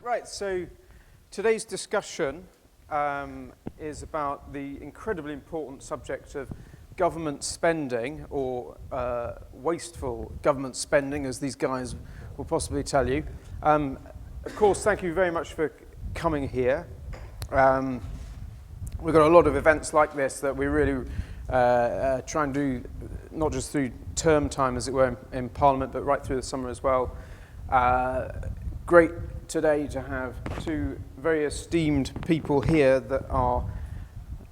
Right, so today's discussion is about the incredibly important subject of government spending, or wasteful government spending, as these guys will possibly tell you. Of course, thank you very much for coming here. We've got a lot of events like this that we really try and do, not just through term time, as it were, in Parliament, but right through the summer as well. Great today to have two very esteemed people here that are,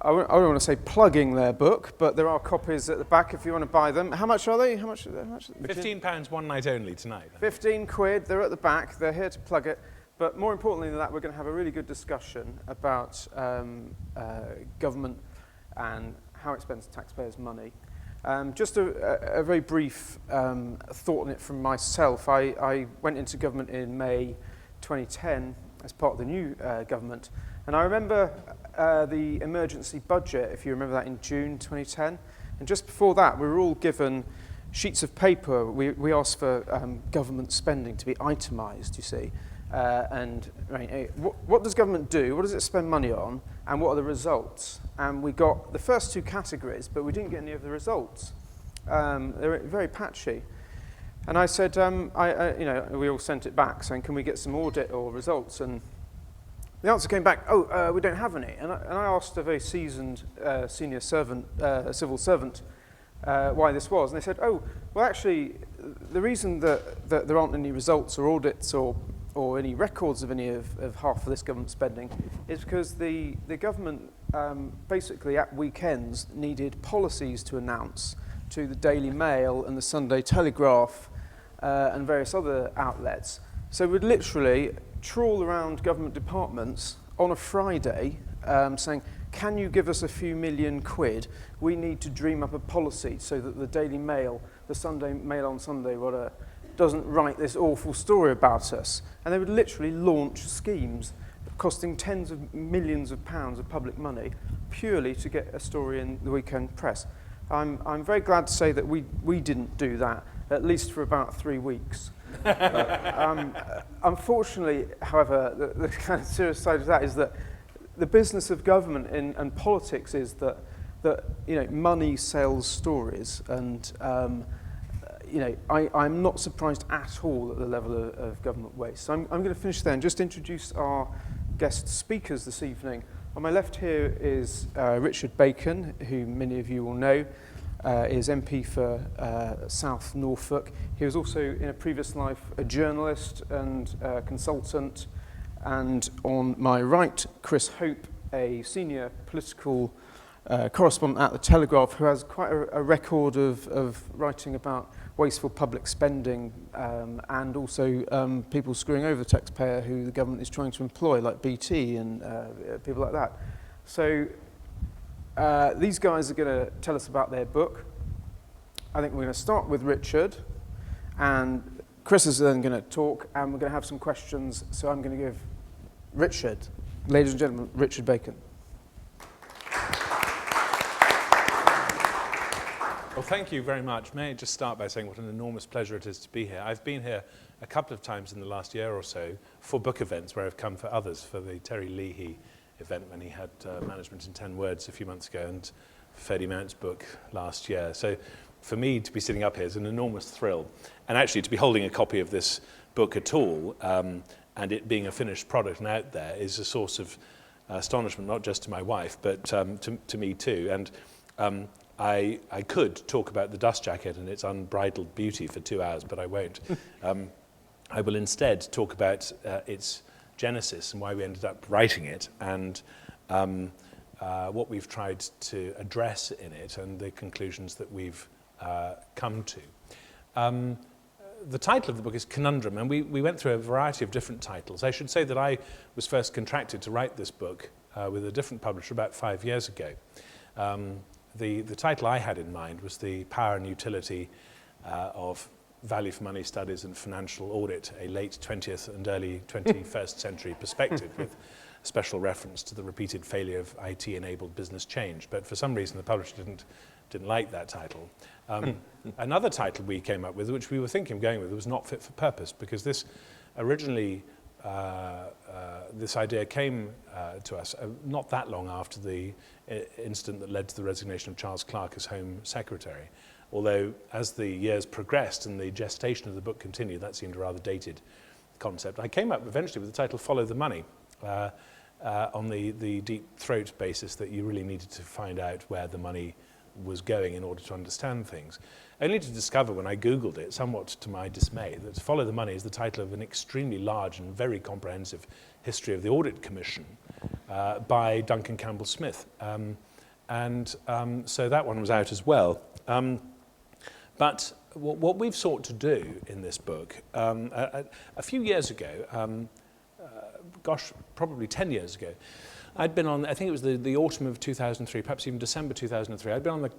I don't want to say plugging their book, but there are copies at the back if you want to buy them. How much are they? How much £15 one night only tonight. 15 quid, they're at the back, they're here to plug it. But more importantly than that, we're going to have a really good discussion about government and how it spends taxpayers' money. Just a very brief thought on it from myself. I went into government in May 2010 as part of the new government. And I remember the emergency budget, if you remember that, in June 2010. And just before that, we were all given sheets of paper. We asked for government spending to be itemised, you see. What does government do? What does it spend money on? And what are the results? And we got the first two categories, but we didn't get any of the results. They were very patchy. And I said, we all sent it back saying, can we get some audit or results? And the answer came back, we don't have any. And I asked a very seasoned senior servant, civil servant, why this was. And they said, actually, the reason that there aren't any results or audits or any records of any of half of this government spending is because the government basically at weekends needed policies to announce to the Daily Mail and the Sunday Telegraph and various other outlets. So we'd literally trawl around government departments on a Friday saying, can you give us a few million quid? We need to dream up a policy so that the Daily Mail, the Sunday Mail on Sunday, whatever, doesn't write this awful story about us. And they would literally launch schemes costing tens of millions of pounds of public money purely to get a story in the weekend press. I'm very glad to say that we didn't do that, at least for about 3 weeks. Unfortunately, however, the kind of serious side of that is that the business of government and politics is that money sells stories, and I'm not surprised at all at the level of government waste. So I'm going to finish there and just introduce our guest speakers this evening. On my left here is Richard Bacon, who many of you will know, is MP for South Norfolk. He was also, in a previous life, a journalist and consultant. And on my right, Chris Hope, a senior political correspondent at the Telegraph, who has quite a record of writing about wasteful public spending and also people screwing over the taxpayer who the government is trying to employ, like BT and people like that. So these guys are going to tell us about their book. I think we're going to start with Richard, and Chris is then going to talk, and we're going to have some questions. So I'm going to give Richard, ladies and gentlemen, Richard Bacon. Well, thank you very much. May I just start by saying what an enormous pleasure it is to be here. I've been here a couple of times in the last year or so for book events where I've come for others, for the Terry Leahy event when he had Management in 10 Words a few months ago, and Ferdy Mount's book last year. So for me to be sitting up here is an enormous thrill. And actually to be holding a copy of this book at all, and it being a finished product and out there, is a source of astonishment, not just to my wife, but to me too. And I could talk about the dust jacket and its unbridled beauty for 2 hours, but I won't. I will instead talk about its genesis and why we ended up writing it, and what we've tried to address in it and the conclusions that we've come to. The title of the book is Conundrum, and we went through a variety of different titles. I should say that I was first contracted to write this book with a different publisher about 5 years ago. The title I had in mind was The Power and Utility of Value for Money Studies and Financial Audit, a late 20th and early 21st century perspective, with special reference to the repeated failure of IT-enabled business change. But for some reason, the publisher didn't like that title. Another title we came up with, which we were thinking of going with, was Not Fit for Purpose, because this originally this idea came to us not that long after the incident that led to the resignation of Charles Clarke as Home Secretary. Although as the years progressed and the gestation of the book continued, that seemed a rather dated concept. I came up eventually with the title Follow the Money, on the deep throat basis that you really needed to find out where the money was going in order to understand things. Only to discover when I Googled it, somewhat to my dismay, that Follow the Money is the title of an extremely large and very comprehensive history of the Audit Commission by Duncan Campbell Smith. So that one was out as well. But what we've sought to do in this book, a few years ago, probably 10 years ago, I'd been on, I think it was the autumn of 2003, perhaps even December 2003, I'd been on the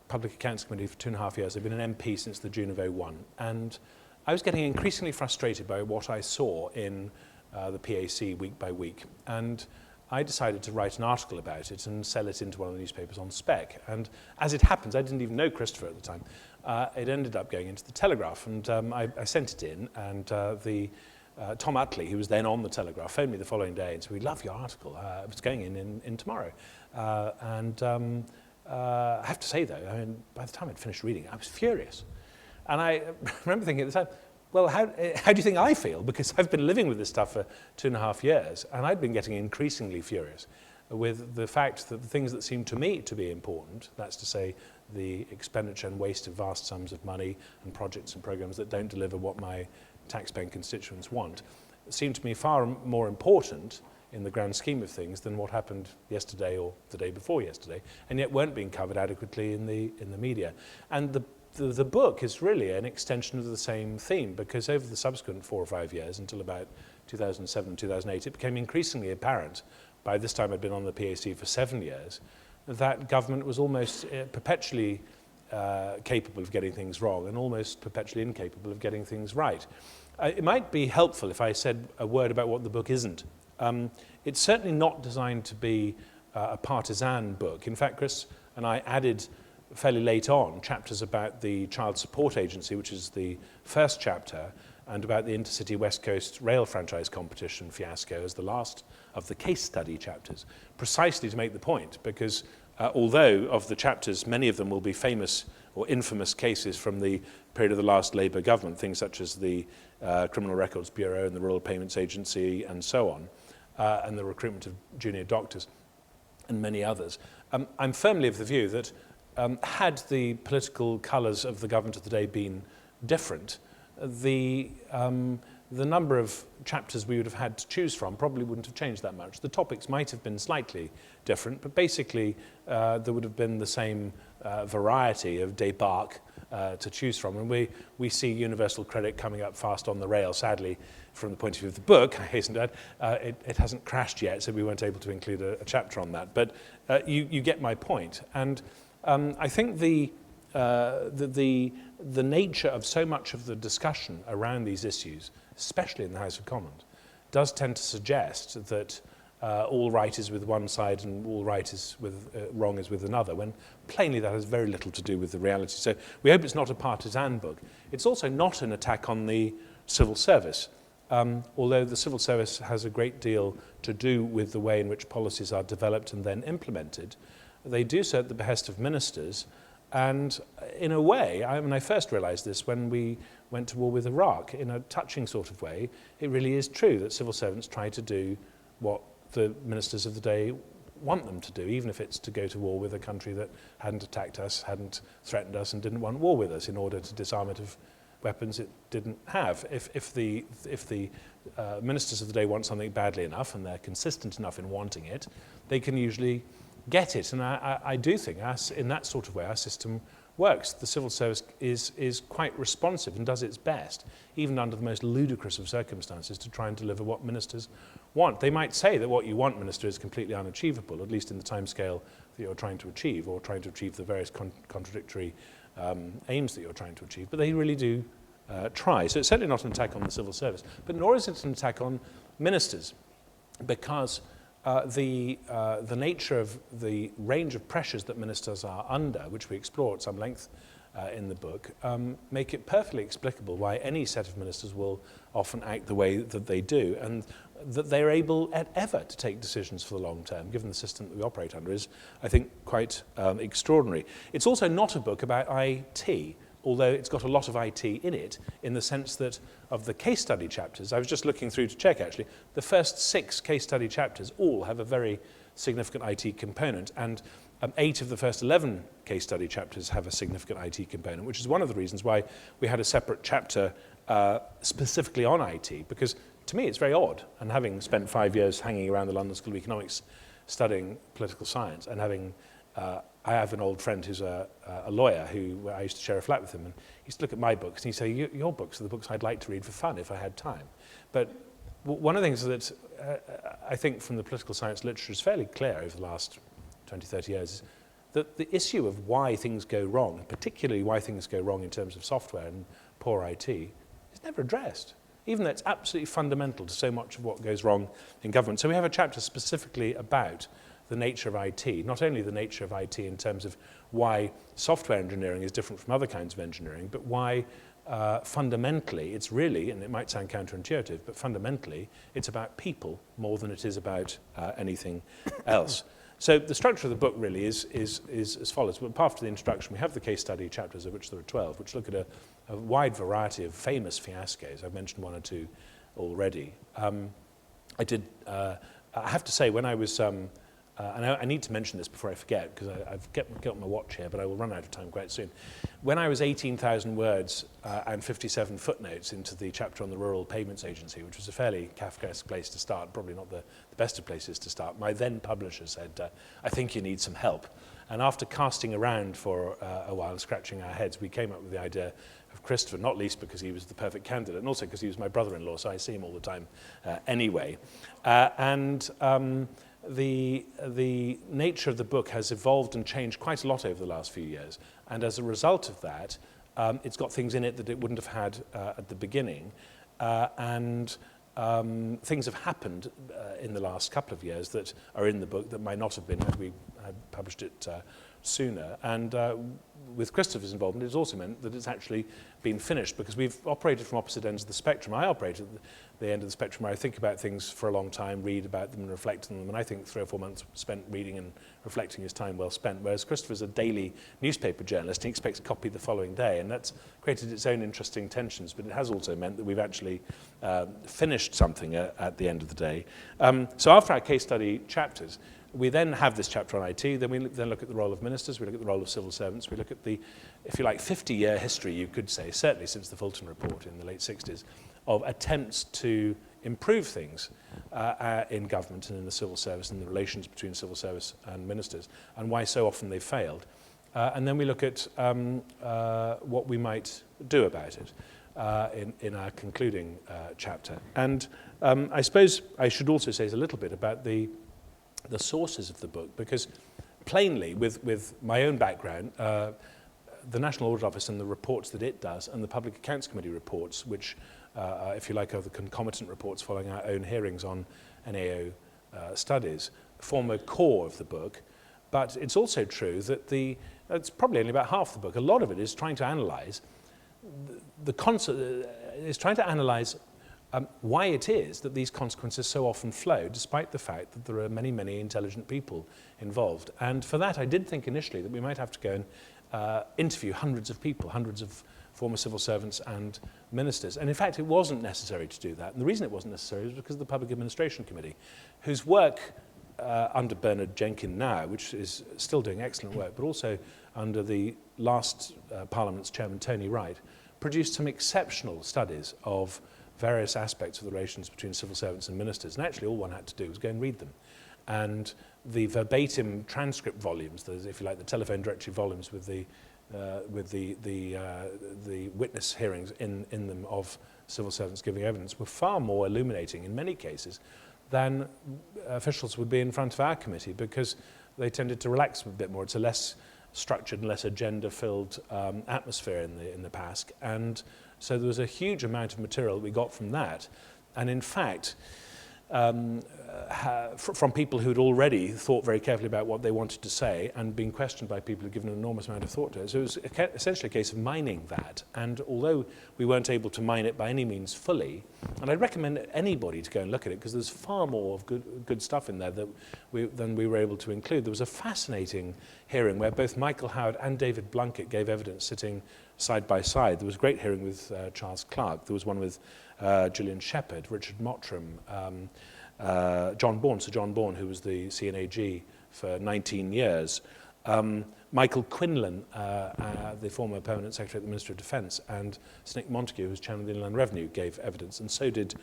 Public Accounts Committee for 2.5 years. I'd been an MP since the June of 2001. And I was getting increasingly frustrated by what I saw in the PAC week by week. And I decided to write an article about it and sell it into one of the newspapers on spec. And as it happens, I didn't even know Christopher at the time. It ended up going into the Telegraph, and I sent it in, and Tom Utley, who was then on the Telegraph, phoned me the following day and said, "We love your article. It's going in tomorrow." I have to say, though, I mean, by the time I'd finished reading it, I was furious. And I remember thinking at the time, well, how do you think I feel? Because I've been living with this stuff for 2.5 years, and I'd been getting increasingly furious with the fact that the things that seemed to me to be important, that's to say the expenditure and waste of vast sums of money and projects and programs that don't deliver what my taxpaying constituents want, seemed to me far more important in the grand scheme of things than what happened yesterday or the day before yesterday, and yet weren't being covered adequately in the media. And the book is really an extension of the same theme, because over the subsequent 4 or 5 years, until about 2007, 2008, it became increasingly apparent, by this time I'd been on the PAC for 7 years, that government was almost perpetually capable of getting things wrong and almost perpetually incapable of getting things right. It might be helpful if I said a word about what the book isn't. It's certainly not designed to be a partisan book. In fact, Chris and I added fairly late on chapters about the Child Support Agency, which is the first chapter, and about the Intercity West Coast rail franchise competition fiasco as the last of the case study chapters, precisely to make the point, because although of the chapters, many of them will be famous or infamous cases from the period of the last Labour government, things such as the Criminal Records Bureau and the Rural Payments Agency and so on, and the recruitment of junior doctors and many others. I'm firmly of the view that had the political colours of the government of the day been different, the number of chapters we would have had to choose from probably wouldn't have changed that much. The topics might have been slightly different, but basically there would have been the same variety of débarque to choose from. And we see universal credit coming up fast on the rail. Sadly, from the point of view of the book, I hasten to add, it hasn't crashed yet, so we weren't able to include a chapter on that. But you get my point. And I think the nature of so much of the discussion around these issues, especially in the House of Commons, does tend to suggest that all right is with one side and all right is with wrong is with another, when plainly that has very little to do with the reality. So we hope it's not a partisan book. It's also not an attack on the civil service, although the civil service has a great deal to do with the way in which policies are developed and then implemented. They do so at the behest of ministers. And in a way, I first realized this when we went to war with Iraq, in a touching sort of way. It really is true that civil servants try to do what the ministers of the day want them to do, even if it's to go to war with a country that hadn't attacked us, hadn't threatened us, and didn't want war with us, in order to disarm it of weapons it didn't have. If the ministers of the day want something badly enough, and they're consistent enough in wanting it, they can usually get it. And I do think, in that sort of way, our system works. The civil service is quite responsive and does its best, even under the most ludicrous of circumstances, to try and deliver what ministers want. They might say that what you want, Minister, is completely unachievable, at least in the timescale that you're trying to achieve, or trying to achieve the various contradictory aims that you're trying to achieve. But they really do try. So it's certainly not an attack on the civil service, but nor is it an attack on ministers, because the nature of the range of pressures that ministers are under, which we explore at some length in the book, make it perfectly explicable why any set of ministers will often act the way that they do, and that they're able ever to take decisions for the long term, given the system that we operate under, is, I think, quite extraordinary. It's also not a book about IT, although it's got a lot of IT in it, in the sense that of the case study chapters, I was just looking through to check actually, the first 6 case study chapters all have a very significant IT component, and 8 of the first 11 case study chapters have a significant IT component, which is one of the reasons why we had a separate chapter specifically on IT, because to me it's very odd, and having spent 5 years hanging around the London School of Economics studying political science, and having I have an old friend who's a lawyer who I used to share a flat with him, and he used to look at my books and he'd say, your books are the books I'd like to read for fun if I had time. But one of the things that I think from the political science literature is fairly clear over the last 20, 30 years is that the issue of why things go wrong, particularly why things go wrong in terms of software and poor IT, is never addressed, even though it's absolutely fundamental to so much of what goes wrong in government. So we have a chapter specifically about the nature of IT, not only the nature of IT in terms of why software engineering is different from other kinds of engineering, but why fundamentally it's really, and it might sound counterintuitive, but fundamentally it's about people more than it is about anything else. So the structure of the book really is as follows. But after the introduction, we have the case study chapters, of which there are 12, which look at a wide variety of famous fiascos. I've mentioned 1 or 2 already. I have to say, when I was and I need to mention this before I forget, because I've got my watch here, but I will run out of time quite soon. When I was 18,000 words and 57 footnotes into the chapter on the Rural Payments Agency, which was a fairly Kafkaesque place to start, probably not the best of places to start, my then publisher said, I think you need some help. And after casting around for a while and scratching our heads, we came up with the idea of Christopher, not least because he was the perfect candidate, and also because he was my brother-in-law, so I see him all the time anyway. The nature of the book has evolved and changed quite a lot over the last few years, and as a result of that, it's got things in it that it wouldn't have had at the beginning, and things have happened in the last couple of years that are in the book that might not have been had we had published it sooner. And with Christopher's involvement, it's also meant that it's actually been finished, because we've operated from opposite ends of the spectrum. I operate at the end of the spectrum where I think about things for a long time, read about them and reflect on them, and I think 3 or 4 months spent reading and reflecting is time well spent, whereas Christopher's a daily newspaper journalist, and he expects a copy the following day, and that's created its own interesting tensions, but it has also meant that we've actually finished something at the end of the day. So after our case study chapters, we then have this chapter on IT, then we then look at the role of ministers, we look at the role of civil servants, we look at the, if you like, 50-year history, you could say, certainly since the Fulton Report in the late 60s, of attempts to improve things in government and in the civil service and the relations between civil service and ministers, and why so often they failed. And then we look at what we might do about it in our concluding chapter. And I suppose I should also say a little bit about the sources of the book, because plainly, with my own background, the National Audit Office and the reports that it does, and the Public Accounts Committee reports, which, if you like, are the concomitant reports following our own hearings on NAO studies, form a core of the book. But it's also true that it's probably only about half the book. A lot of it is trying to analyse why it is that these consequences so often flow, despite the fact that there are many, many intelligent people involved. And for that, I did think initially that we might have to go and interview hundreds of people, hundreds of former civil servants and ministers. And in fact, it wasn't necessary to do that. And the reason it wasn't necessary was because of the Public Administration Committee, whose work under Bernard Jenkin now, which is still doing excellent work, but also under the last Parliament's chairman, Tony Wright, produced some exceptional studies of various aspects of the relations between civil servants and ministers. And actually all one had to do was go and read them. And the verbatim transcript volumes, if you like, the telephone directory volumes with the witness hearings in them of civil servants giving evidence, were far more illuminating in many cases than officials would be in front of our committee, because they tended to relax a bit more. It's a less structured and less agenda-filled atmosphere in the past. And so there was a huge amount of material that we got from that. And in fact, from people who'd already thought very carefully about what they wanted to say and been questioned by people who'd given an enormous amount of thought to it. So it was essentially a case of mining that. And although we weren't able to mine it by any means fully, and I'd recommend anybody to go and look at it because there's far more of good stuff in there than we were able to include. There was a fascinating hearing where both Michael Howard and David Blunkett gave evidence sitting side by side. There was a great hearing with Charles Clarke. There was one with Gillian Shepherd, Richard Mottram, Sir John Bourne, who was the CNAG for 19 years, Michael Quinlan, the former permanent secretary at the Ministry of Defence, and Sir Nick Montague, who's chairman of the Inland Revenue, gave evidence, and so did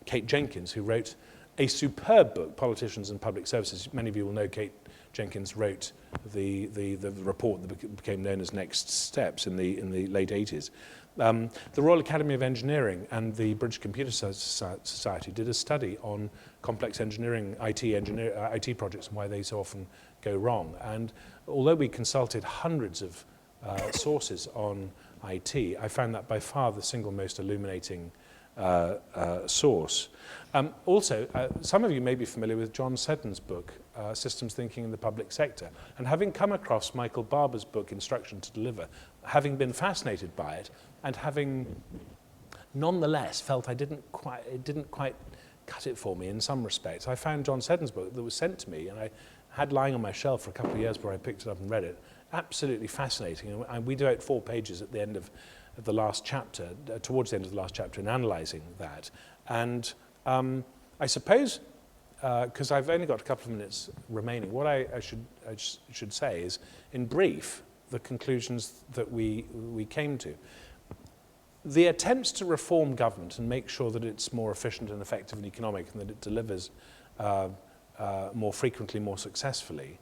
Kate Jenkins, who wrote a superb book, Politicians and Public Services. Many of you will know Kate Jenkins wrote the report that became known as Next Steps in the late 80s. The Royal Academy of Engineering and the British Computer Society did a study on complex engineering, IT projects and why they so often go wrong. And although we consulted hundreds of sources on IT, I found that by far the single most illuminating source. Also, some of you may be familiar with John Seddon's book, Systems Thinking in the Public Sector. And having come across Michael Barber's book, Instruction to Deliver, having been fascinated by it, and having nonetheless felt it didn't quite cut it for me in some respects, I found John Seddon's book that was sent to me, and I had lying on my shelf for a couple of years before I picked it up and read it. Absolutely fascinating. And we devote 4 pages at the end of the last chapter, towards the end of the last chapter, in analysing that. And I suppose, because I've only got a couple of minutes remaining, what I should say is, in brief, the conclusions that we came to. The attempts to reform government and make sure that it's more efficient and effective and economic and that it delivers more frequently, more successfully,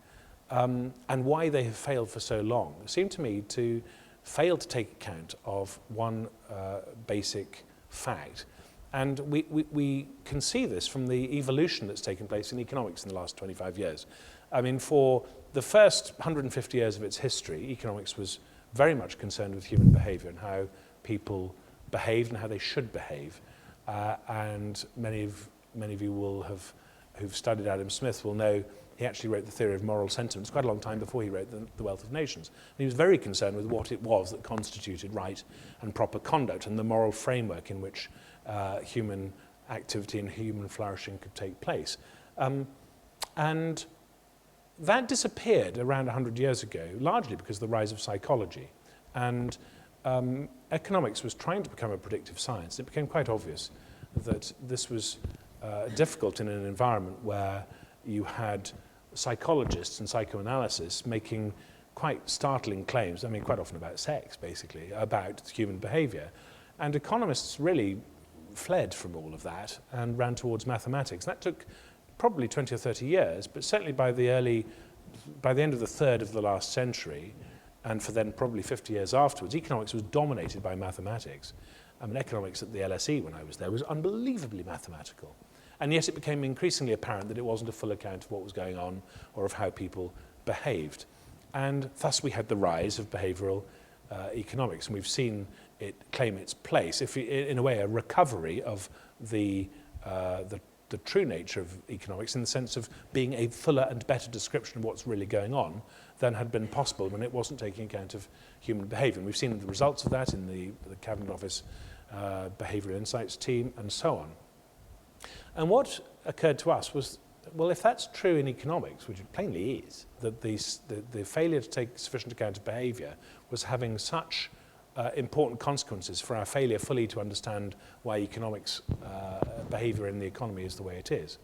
and why they have failed for so long, seem to me to fail to take account of one basic fact. And we can see this from the evolution that's taken place in economics in the last 25 years. I mean, for the first 150 years of its history, economics was very much concerned with human behavior and how people behaved and how they should behave. And many of you who've studied Adam Smith will know he actually wrote the theory of moral sentiments quite a long time before he wrote the Wealth of Nations. And he was very concerned with what it was that constituted right and proper conduct and the moral framework in which human activity and human flourishing could take place. And that disappeared around 100 years ago, largely because of the rise of psychology. And economics was trying to become a predictive science. It became quite obvious that this was difficult in an environment where you had psychologists and psychoanalysis making quite startling claims, I mean, quite often about sex, basically, about human behavior. And economists really fled from all of that and ran towards mathematics. That took probably 20 or 30 years, but certainly by the end of the third of the last century, and for then probably 50 years afterwards, economics was dominated by mathematics. I mean, economics at the LSE when I was there was unbelievably mathematical. And yet it became increasingly apparent that it wasn't a full account of what was going on or of how people behaved. And thus we had the rise of behavioral economics, and we've seen it claim its place, in a way, a recovery of the true nature of economics in the sense of being a fuller and better description of what's really going on than had been possible when it wasn't taking account of human behaviour. And we've seen the results of that in the Cabinet Office Behavioural Insights team and so on. And what occurred to us was, well, if that's true in economics, which it plainly is, that the failure to take sufficient account of behaviour was having such important consequences for our failure fully to understand why economics behaviour in the economy is the way it is,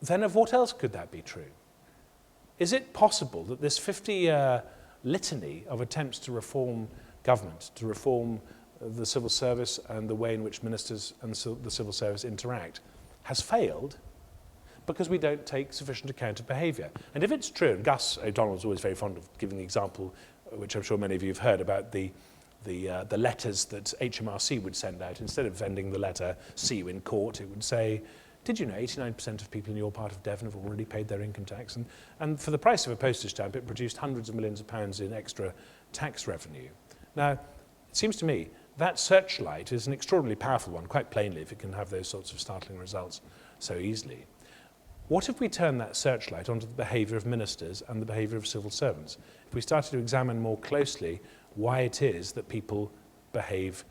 then of what else could that be true? Is it possible that this 50-year litany of attempts to reform government, to reform the civil service and the way in which ministers and the civil service interact has failed because we don't take sufficient account of behaviour? And if it's true, and Gus O'Donnell was always very fond of giving the example, which I'm sure many of you have heard, about the letters that HMRC would send out. Instead of sending the letter, "See you in court," it would say, "Did you know 89% of people in your part of Devon have already paid their income tax?" And for the price of a postage stamp, it produced hundreds of millions of pounds in extra tax revenue. Now, it seems to me that searchlight is an extraordinarily powerful one, quite plainly, if it can have those sorts of startling results so easily. What if we turn that searchlight onto the behaviour of ministers and the behaviour of civil servants? If we started to examine more closely why it is that people behave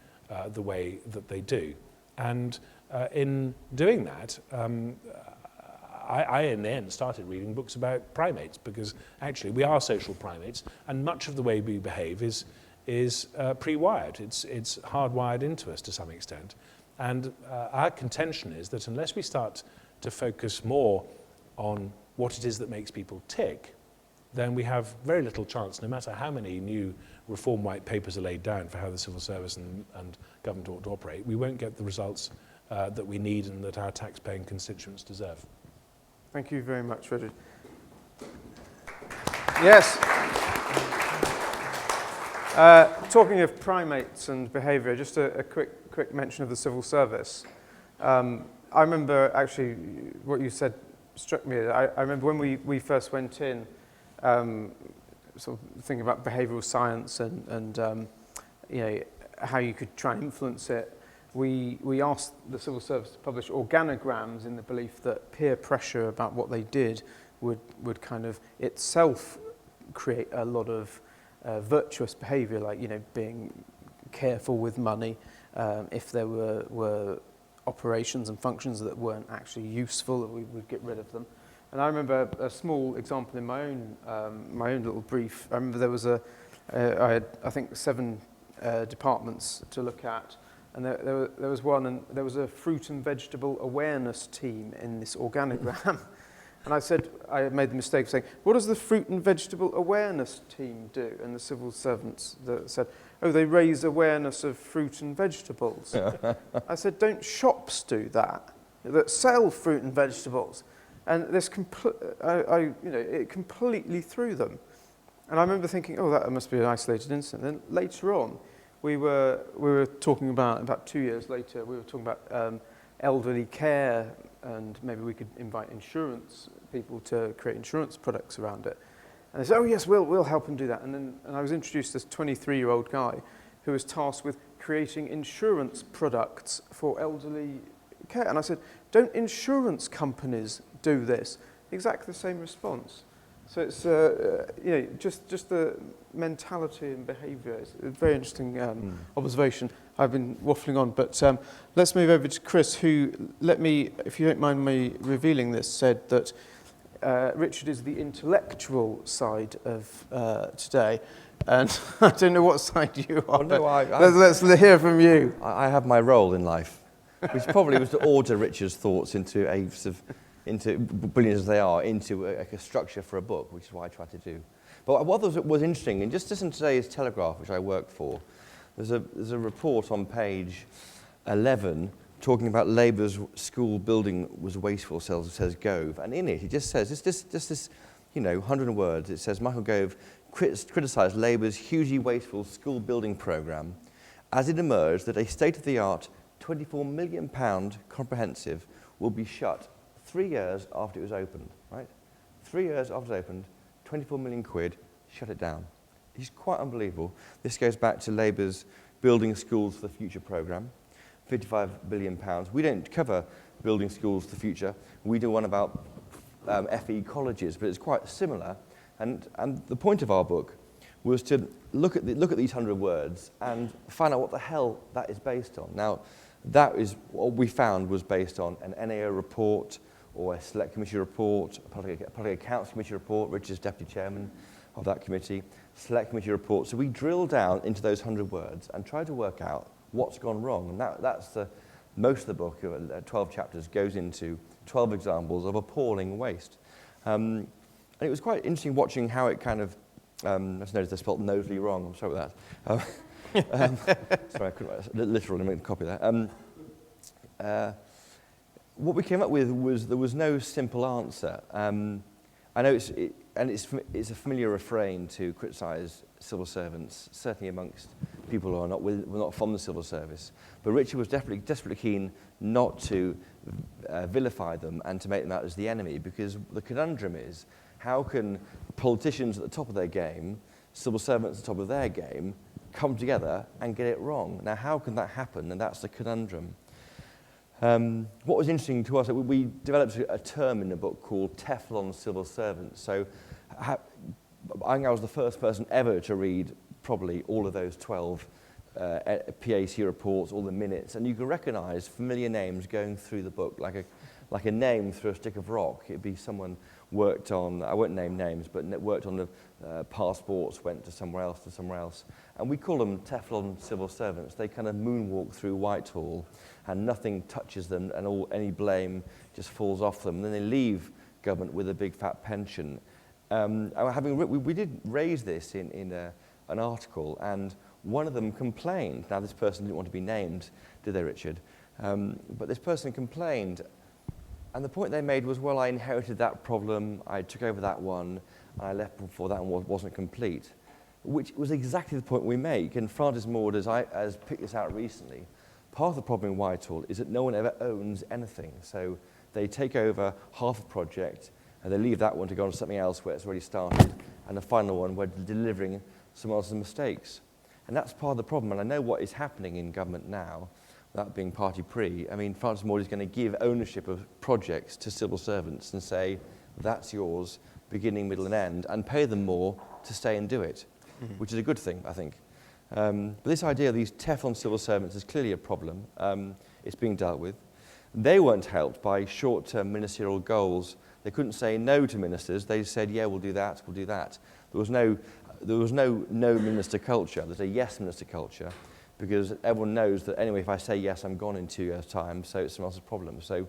the way that they do. And in doing that, I in the end started reading books about primates, because actually we are social primates, and much of the way we behave is pre-wired. It's hardwired into us to some extent. And our contention is that unless we start to focus more on what it is that makes people tick, then we have very little chance, no matter how many new reform white papers are laid down for how the civil service and government ought to operate, we won't get the results that we need and that our tax-paying constituents deserve. Thank you very much, Richard. Yes. Talking of primates and behaviour, just a quick mention of the civil service. I remember actually what you said struck me. I remember when we first went in, sort of thinking about behavioural science and you know, how you could try and influence it. We asked the civil service to publish organograms in the belief that peer pressure about what they did would kind of itself create a lot of virtuous behaviour, like, you know, being careful with money, if there were operations and functions that weren't actually useful, that we would get rid of them. And I remember a small example in my own little brief. I remember there was I had, I think, 7 departments to look at, and there was one, and there was a fruit and vegetable awareness team in this organogram. And I said, I made the mistake of saying, what does the fruit and vegetable awareness team do? And the civil servants said, oh, they raise awareness of fruit and vegetables. I said, don't shops do that sell fruit and vegetables? And this it completely threw them. And I remember thinking, oh, that must be an isolated incident. Then later on, we were talking about 2 years later, we were talking about elderly care, and maybe we could invite insurance people to create insurance products around it. And they said, oh yes, we'll help them do that. And I was introduced to this 23-year-old guy who was tasked with creating insurance products for elderly care. And I said, don't insurance companies do this? Exactly the same response. So it's just the mentality and behaviour. It's a very interesting observation. I've been waffling on, but let's move over to Chris, who, if you don't mind me revealing this, said that Richard is the intellectual side of today, and I don't know what side you are. Well, no, let's hear from you. I have my role in life, which probably was to order Richard's thoughts into brilliant as they are, into a structure for a book, which is what I try to do. But what was interesting, and just in today's Telegraph, which I work for, there's a report on page 11 talking about Labour's school building was wasteful, says Gove, and in it just says just this 100 words. It says Michael Gove criticised Labour's hugely wasteful school building programme as it emerged that a state-of-the-art £24 million comprehensive will be shut 3 years after it was opened, right? 3 years after it opened, 24 million quid, shut it down. It's quite unbelievable. This goes back to Labour's Building Schools for the Future programme, £55 billion. We don't cover Building Schools for the Future. We do one about FE colleges, but it's quite similar. And the point of our book was to look at these 100 words and find out what the hell that is based on. Now, that is what we found was based on an NAO report, or a Select Committee report, a Public Accounts Committee report. Richard's deputy chairman of that committee, Select Committee report. So we drilled down into those 100 words and tried to work out what's gone wrong. And that's most of the book, 12 chapters, goes into 12 examples of appalling waste. And it was quite interesting watching how it kind of, I just noticed I spelled Knowsley wrong, I'm sorry with that. Sorry, I couldn't literally make a copy of that. What we came up with was there was no simple answer. I know it's a familiar refrain to criticise civil servants, certainly amongst people who are not from the civil service. But Richard was desperately keen not to vilify them and to make them out as the enemy, because the conundrum is, how can politicians at the top of their game, civil servants at the top of their game, come together and get it wrong. Now, how can that happen? And that's the conundrum. What was interesting to us, we developed a term in the book called Teflon civil servants. So I think I was the first person ever to read probably all of those 12 PAC reports, all the minutes, and you can recognise familiar names going through the book, like a name through a stick of rock. It'd be someone worked on, I won't name names, but worked on the passports, went to somewhere else. And we call them Teflon civil servants. They kind of moonwalk through Whitehall and nothing touches them and any blame just falls off them. And then they leave government with a big fat pension. We did raise this in an article, and one of them complained. Now, this person didn't want to be named, did they, Richard? But this person complained, and the point they made was, well, I inherited that problem, I took over that one, and I left before that one wasn't complete, which was exactly the point we make. And Francis Maud has picked this out recently. Part of the problem in Whitehall is that no one ever owns anything. So they take over half a project, and they leave that one to go on to something else where it's already started, and the final one where they're delivering someone else's mistakes. And that's part of the problem. And I know what is happening in government now, without being party pre. I mean, Francis Maud is going to give ownership of projects to civil servants and say, that's yours, beginning, middle, and end, and pay them more to stay and do it, which is a good thing, I think. But this idea of these Teflon civil servants is clearly a problem. It's being dealt with. They weren't helped by short-term ministerial goals. They couldn't say no to ministers. They said, yeah, we'll do that, we'll do that. There was no minister culture. There's a yes minister culture, because everyone knows that anyway, if I say yes, I'm gone in 2 years' time, so it's someone else's problem. So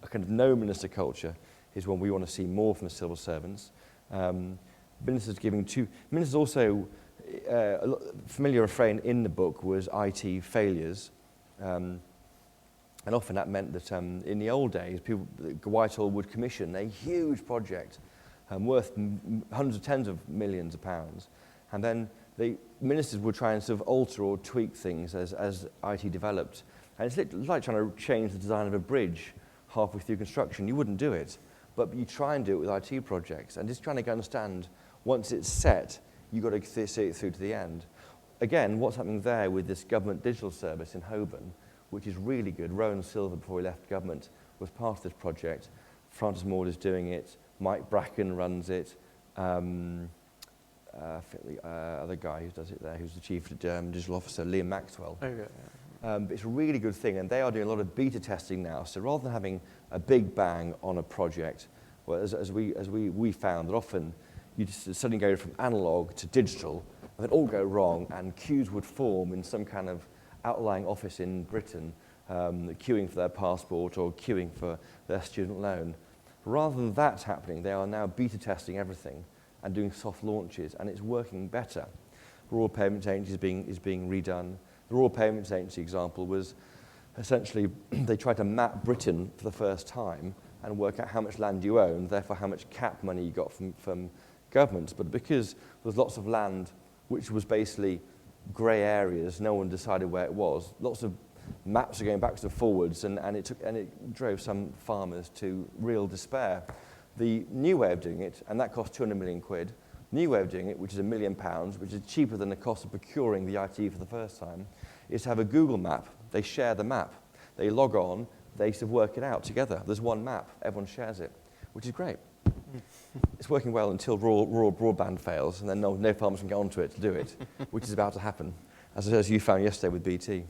a kind of no minister culture is one we want to see more from the civil servants. Ministers also, a familiar refrain in the book was IT failures. And often that meant that in the old days, Whitehall would commission a huge project worth hundreds of tens of millions of pounds. And then the ministers would try and sort of alter or tweak things as IT developed. And it's like trying to change the design of a bridge halfway through construction. You wouldn't do it, but you try and do it with IT projects. And just trying to understand, once it's set, you've got to see it through to the end. Again, what's happening there with this government digital service in Holborn, which is really good. Rowan Silver, before he left government, was part of this project. Francis Maud is doing it. Mike Bracken runs it. The other guy who does it there, who's the chief digital officer, Liam Maxwell. Okay, yeah. But it's a really good thing, and they are doing a lot of beta testing now. So rather than having a big bang on a project, well, as we found that often you just suddenly go from analog to digital, and it all go wrong, and queues would form in some kind of outlying office in Britain, queuing for their passport or queuing for their student loan. Rather than that happening, they are now beta testing everything and doing soft launches, and it's working better. The Royal Payments Agency is being redone. The Royal Payments Agency example was essentially they tried to map Britain for the first time and work out how much land you own, therefore how much cap money you got from governments. But because there's lots of land which was basically grey areas, no one decided where it was. Lots of maps are going backwards and forwards, and it drove some farmers to real despair. The new way of doing it, and that cost 200 million quid, new way of doing it, which is £1 million, which is cheaper than the cost of procuring the IT for the first time, is to have a Google map. They share the map. They log on, they sort of work it out together. There's one map, everyone shares it, which is great. It's working well until rural broadband fails, and then no farmers can get onto it to do it, which is about to happen, as you found yesterday with BT.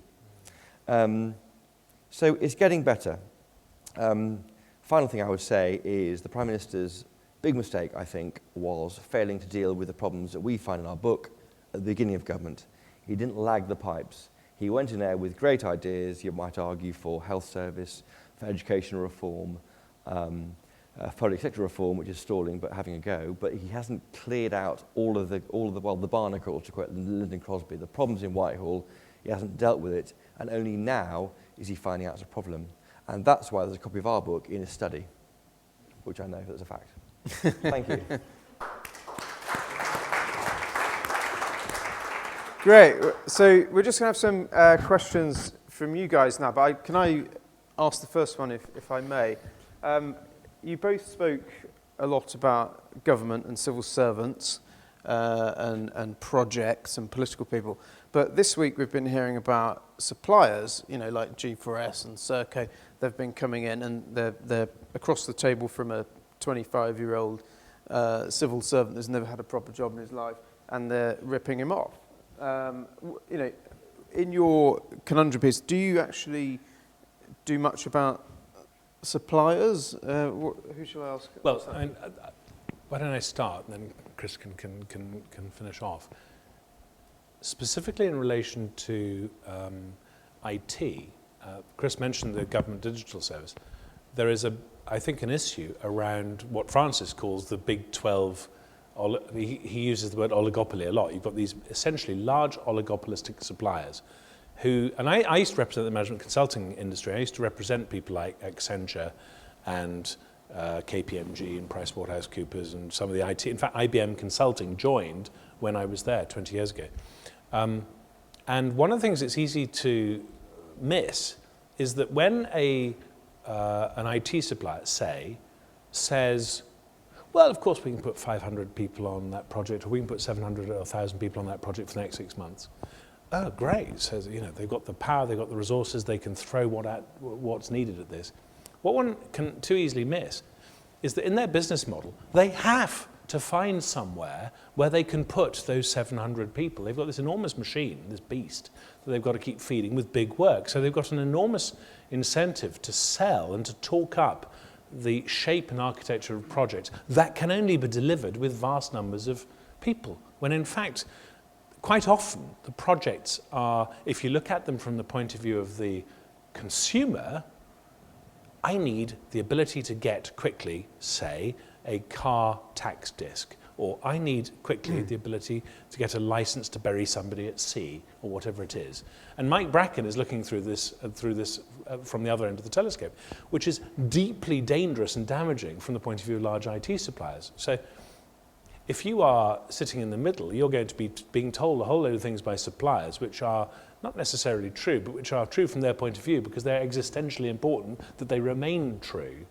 So it's getting better. Final thing I would say is the Prime Minister's big mistake, I think, was failing to deal with the problems that we find in our book at the beginning of government. He didn't lag the pipes. He went in there with great ideas, you might argue, for health service, for education reform, public sector reform, which is stalling but having a go, but he hasn't cleared out all of the barnacles, to quote Lyndon Crosby, the problems in Whitehall. He hasn't dealt with it, and only now is he finding out it's a problem. And that's why there's a copy of our book in his study, which I know is a fact. Thank you. Great. So we're just going to have some questions from you guys now, but can I ask the first one, if I may? You both spoke a lot about government and civil servants and projects and political people, But this week we've been hearing about suppliers, you know, like G4S and Serco. They've been coming in and they're across the table from a 25-year-old civil servant who's never had a proper job in his life, and they're ripping him off. You know, in your Conundrum piece, do you actually do much about suppliers? Who shall I ask? Well, why don't I start, and then Chris can finish off. Specifically in relation to IT, Chris mentioned the government digital service. There is, I think, an issue around what Francis calls the Big 12. He uses the word oligopoly a lot. You've got these essentially large oligopolistic suppliers who, and I used to represent the management consulting industry. I used to represent people like Accenture and KPMG and PricewaterhouseCoopers and some of the IT. In fact, IBM Consulting joined when I was there 20 years ago. And one of the things that's easy to miss is that when an IT supplier, says, well, of course we can put 500 people on that project, or we can put 700 or 1,000 people on that project for the next 6 months. Oh, great. Says, you know, they've got the power, they've got the resources, they can throw what's needed at this. What one can too easily miss is that in their business model, they have to find somewhere where they can put those 700 people. They've got this enormous machine, this beast, that they've got to keep feeding with big work. So they've got an enormous incentive to sell and to talk up the shape and architecture of projects that can only be delivered with vast numbers of people. When in fact, quite often the projects are, if you look at them from the point of view of the consumer, I need the ability to get quickly, say, a car tax disc, or I need quickly the ability to get a license to bury somebody at sea, or whatever it is. And Mike Bracken is looking through this from the other end of the telescope, which is deeply dangerous and damaging from the point of view of large IT suppliers. So if you are sitting in the middle, you're going to be being told a whole load of things by suppliers which are not necessarily true, but which are true from their point of view because they're existentially important that they remain true.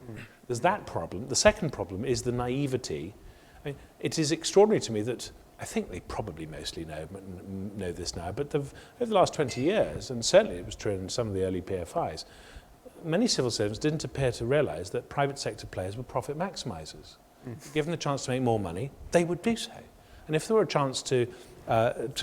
There's that problem. The second problem is the naivety. I mean, it is extraordinary to me that, I think they probably mostly know this now, but over the last 20 years, and certainly it was true in some of the early PFIs, many civil servants didn't appear to realise that private sector players were profit maximisers. Given the chance to make more money, they would do so. And if there were a chance to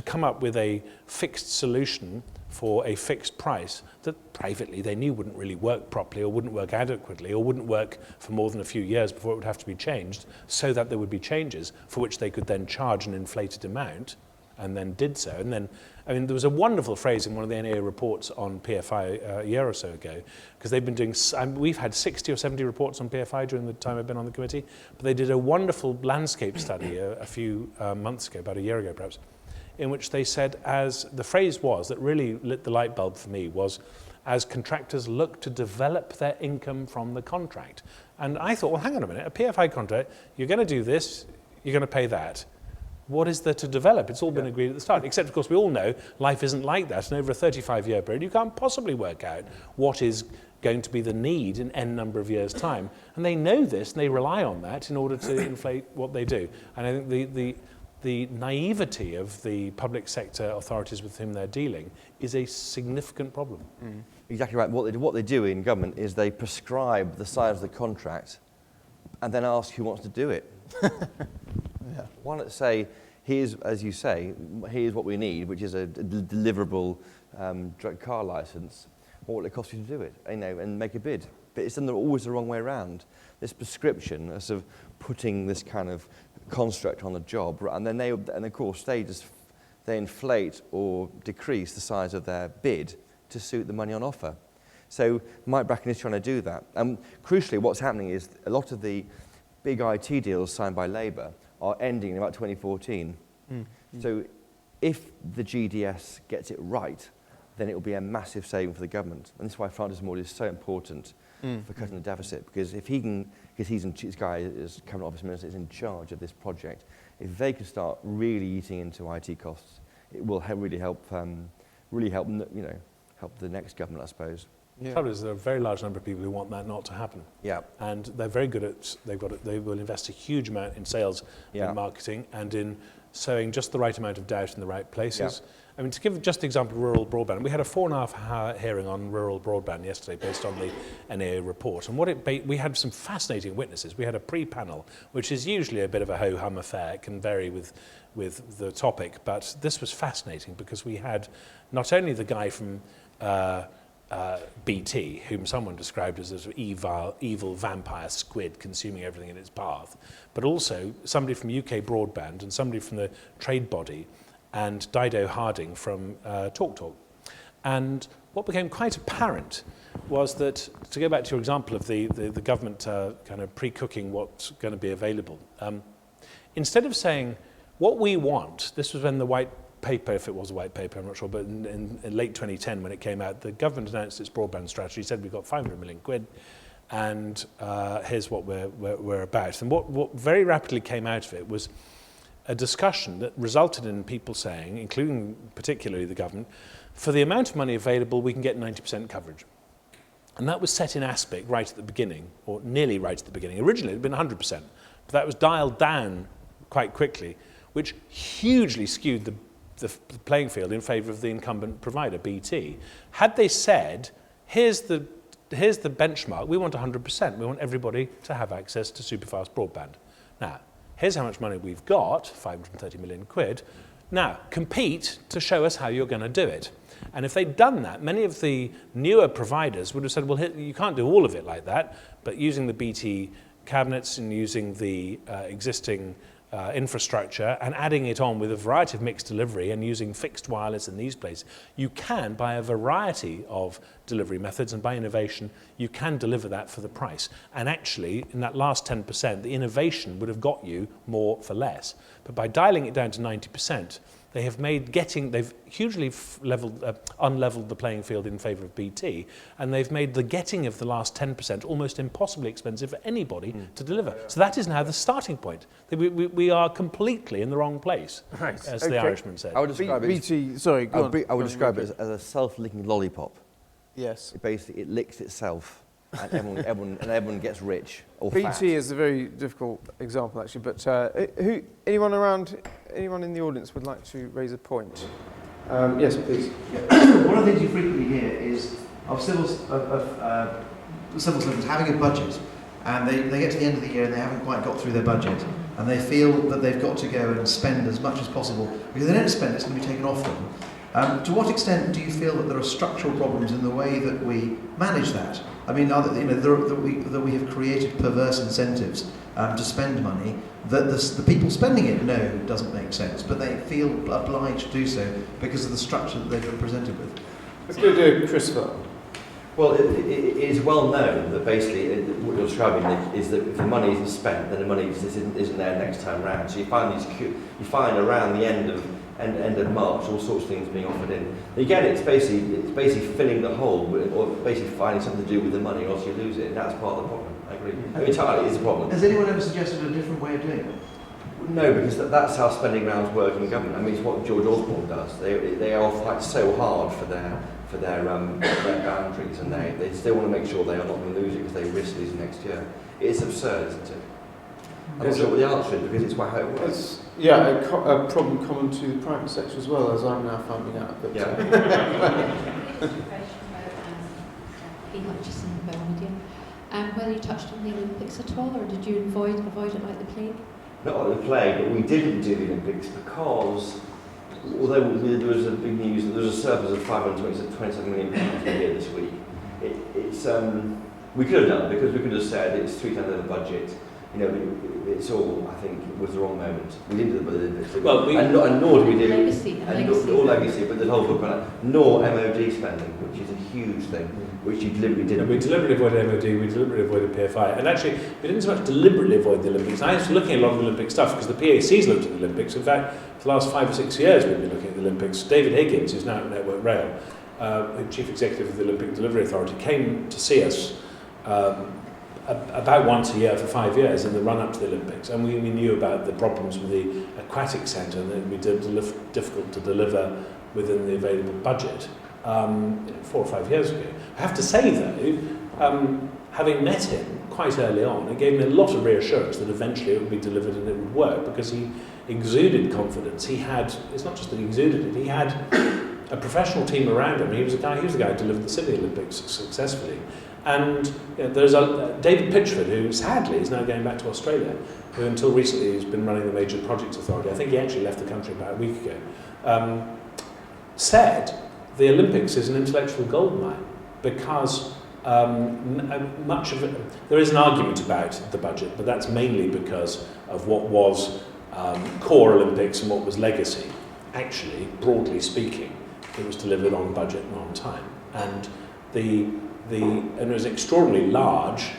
come up with a fixed solution for a fixed price that privately they knew wouldn't really work properly or wouldn't work adequately or wouldn't work for more than a few years before it would have to be changed, so that there would be changes for which they could then charge an inflated amount, and then did so. And then, I mean, there was a wonderful phrase in one of the NAA reports on PFI a year or so ago, because they've been doing, we've had 60 or 70 reports on PFI during the time I've been on the committee, but they did a wonderful landscape study a few months ago, about a year ago perhaps, in which they said, as the phrase was, that really lit the light bulb for me, was, as contractors look to develop their income from the contract. And I thought, well, hang on a minute, a PFI contract, you're going to do this, you're going to pay that. What is there to develop? It's all been agreed at the start, except, of course, we all know life isn't like that. And over a 35-year period, you can't possibly work out what is going to be the need in N number of years' time. And they know this, and they rely on that in order to inflate what they do. And I think the naivety of the public sector authorities with whom they're dealing is a significant problem. Exactly right. What they do in government is they prescribe the size of the contract and then ask who wants to do it. Why not say, here's, as you say, here's what we need, which is a deliverable car license. What will it cost you to do it? You know, and make a bid. But it's always the wrong way around. This prescription of sort of putting this kind of construct on a job, and then of course they inflate or decrease the size of their bid to suit the money on offer. So Mike Bracken is trying to do that. And crucially, what's happening is a lot of the big IT deals signed by Labour are ending in about 2014. So if the GDS gets it right, then it will be a massive saving for the government. And that's why Francis Moore is so important for cutting the deficit, because if he can, because this guy is Cabinet Office Minister, is in charge of this project, if they can start really eating into IT costs, it will really help, help the next government, I suppose. The trouble is there are a very large number of people who want that not to happen. And they're very good at, they will invest a huge amount in sales and marketing and in sowing just the right amount of doubt in the right places. Yeah. I mean, to give just the example of rural broadband, we had a 4.5-hour hearing on rural broadband yesterday based on the NAA report. And we had some fascinating witnesses. We had a pre-panel, which is usually a bit of a ho-hum affair. It can vary with the topic, but this was fascinating because we had not only the guy from BT, whom someone described as an evil vampire squid consuming everything in its path, but also somebody from UK Broadband and somebody from the trade body, and Dido Harding from TalkTalk. And what became quite apparent was that, to go back to your example of the government kind of pre-cooking what's going to be available, instead of saying, what we want, this was when the white paper, if it was a white paper, I'm not sure, but in late 2010 when it came out, the government announced its broadband strategy, said we've got 500 million quid, and here's what we're about. And what very rapidly came out of it was a discussion that resulted in people saying, including particularly the government, for the amount of money available, we can get 90% coverage. And that was set in aspic right at the beginning, or nearly right at the beginning. Originally, it had been 100%, but that was dialed down quite quickly, which hugely skewed the playing field in favour of the incumbent provider, BT. Had they said, here's the benchmark, we want 100%, we want everybody to have access to superfast broadband. Now, here's how much money we've got, 530 million quid. Now, compete to show us how you're going to do it. And if they'd done that, many of the newer providers would have said, well, you can't do all of it like that, but using the BT cabinets and using the existing infrastructure and adding it on with a variety of mixed delivery and using fixed wireless in these places, you can, by a variety of delivery methods and by innovation, you can deliver that for the price. And actually, in that last 10%, the innovation would have got you more for less. But by dialing it down to 90%, they've hugely unleveled the playing field in favour of BT, and they've made the getting of the last 10% almost impossibly expensive for anybody to deliver. So that is now the starting point. We are completely in the wrong place, as the Irishman said. I would describe BT, sorry, go on. I would describe it as a self-licking lollipop. Yes. It licks itself, and everyone gets rich or BT fat. is a very difficult example, actually. But anyone in the audience would like to raise a point? Yes, please. Yeah. One of the things you frequently hear is of civil servants having a budget, and they get to the end of the year and they haven't quite got through their budget, and they feel that they've got to go and spend as much as possible, because if they don't spend, it's going to be taken off them. To what extent do you feel that there are structural problems in the way that we manage that? I mean, that we have created perverse incentives to spend money that the people spending it know doesn't make sense, but they feel obliged to do so because of the structure that they've been presented with. Let's go to Christopher. Well, it is well known that basically what you're describing is that if the money isn't spent, then the money isn't there next time round. So you find around the end of March all sorts of things being offered in. And again, it's basically filling the hole, or basically finding something to do with the money, or else you lose it. And that's part of the problem. I agree. I mean, entirely is a problem. Has anyone ever suggested a different way of doing it? No, because that's how spending rounds work in government. I mean, it's what George Osborne does. They all fight so hard for their boundaries, and they still want to make sure they are not going to lose it because they risk losing next year. It's absurd, isn't it? I'm not sure what the answer is, because it's how it works. A problem common to the private sector as well, as I'm now finding out. But, whether you touched on the Olympics at all, or did you avoid it like the plague? Not like the plague, but we didn't do the Olympics because, although there was a big news that there was a surplus of 527 million pounds here this week, we could have done it, because we could have said it's 3 times the budget. You know, it's all, I think, was the wrong moment. We didn't do the Olympics. Well, and nor do we do legacy, but the whole book on it, nor MOD spending, which is a huge thing, which you deliberately didn't. We deliberately avoided MOD, we deliberately avoided PFI, and actually we didn't so much deliberately avoid the Olympics. I was looking at a lot of Olympic stuff because the PAC's looked at the Olympics. In fact, for the last 5 or 6 years we've been looking at the Olympics. David Higgins, who's now at Network Rail, the Chief Executive of the Olympic Delivery Authority, came to see us about once a year for 5 years in the run-up to the Olympics, and we knew about the problems with the aquatic centre, and it would be difficult to deliver within the available budget 4 or 5 years ago. I have to say, though, having met him quite early on, it gave me a lot of reassurance that eventually it would be delivered and it would work, because exuded confidence. It's not just that he exuded it, he had a professional team around him. He was the guy who delivered the Sydney Olympics successfully. And there's David Pitchford, who sadly is now going back to Australia, who until recently has been running the Major Projects Authority. I think he actually left the country about a week ago. Said the Olympics is an intellectual goldmine because much of it, there is an argument about the budget, but that's mainly because of what was core Olympics and what was legacy. Actually, broadly speaking, it was delivered on budget and on time. And and it was an extraordinarily large,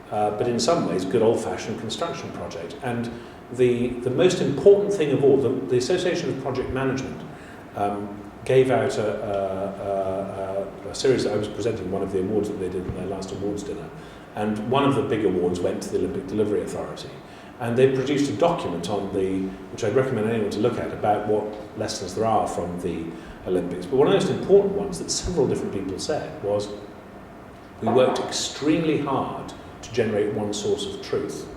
but in some ways good old-fashioned construction project. And the most important thing of all, the Association of Project Management gave out a series that I was presenting one of the awards that they did in their last awards dinner. And one of the big awards went to the Olympic Delivery Authority. And they produced a document which I'd recommend anyone to look at, about what lessons there are from the Olympics. But one of the most important ones that several different people said was, we worked extremely hard to generate one source of truth.